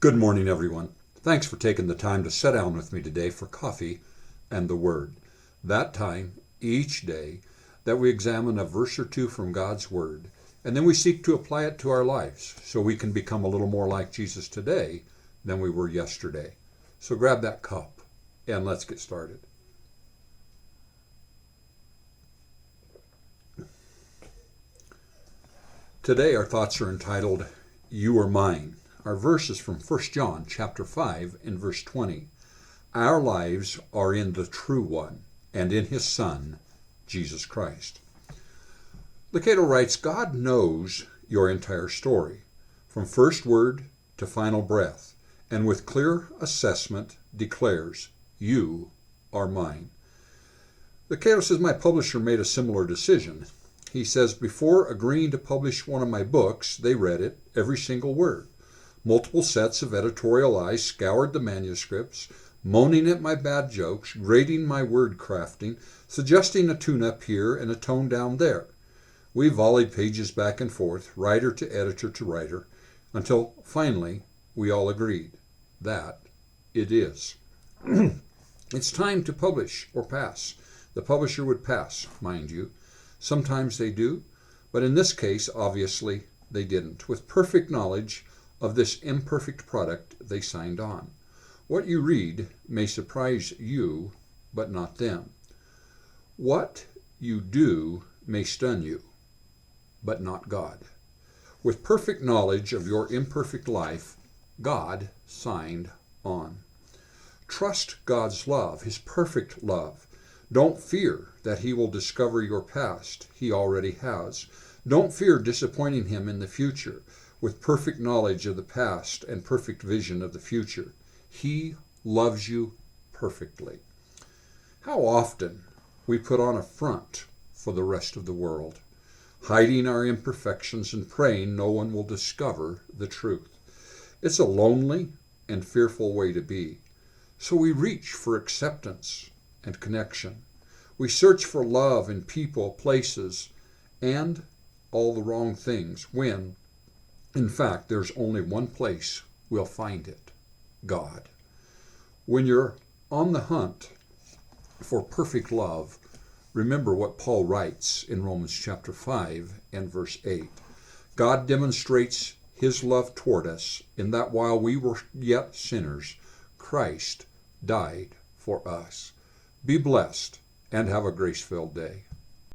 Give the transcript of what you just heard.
Good morning, everyone. Thanks for taking the time to sit down with me today for coffee and the Word. That time, each day, that we examine a verse or two from God's Word, and then we seek to apply it to our lives so we can become a little more like Jesus today than we were yesterday. So grab that cup and let's get started. Today our thoughts are entitled, You Are Mine. Our verse is from 1 John chapter 5 and verse 20. Our lives are in the true one and in his Son, Jesus Christ. Lucado writes, God knows your entire story, from first word to final breath, and with clear assessment declares, You are mine. Lucado says, my publisher made a similar decision. He says, before agreeing to publish one of my books, they read it, every single word. Multiple sets of editorial eyes scoured the manuscripts, moaning at my bad jokes, grading my word crafting, suggesting a tune-up here and a tone down there. We volleyed pages back and forth, writer to writer, until finally we all agreed that it is. It's time to publish or pass. The publisher would pass, mind you. Sometimes they do, but in this case, obviously, they didn't. With perfect knowledge of this imperfect product, they signed on. What you read may surprise you, but not them. What you do may stun you, but not God. With perfect knowledge of your imperfect life, God signed on. Trust God's love, his perfect love. Don't fear that he will discover your past. He already has. Don't fear disappointing him in the future. With perfect knowledge of the past and perfect vision of the future, he loves you perfectly. How often we put on a front for the rest of the world, hiding our imperfections and praying no one will discover the truth. It's a lonely and fearful way to be. So we reach for acceptance and connection. We search for love in people, places, and all the wrong things when, in fact, there's only one place we'll find it, God. When you're on the hunt for perfect love, remember what Paul writes in Romans chapter 5 and verse 8. God demonstrates his love toward us in that while we were yet sinners, Christ died for us. Be blessed and have a grace-filled day.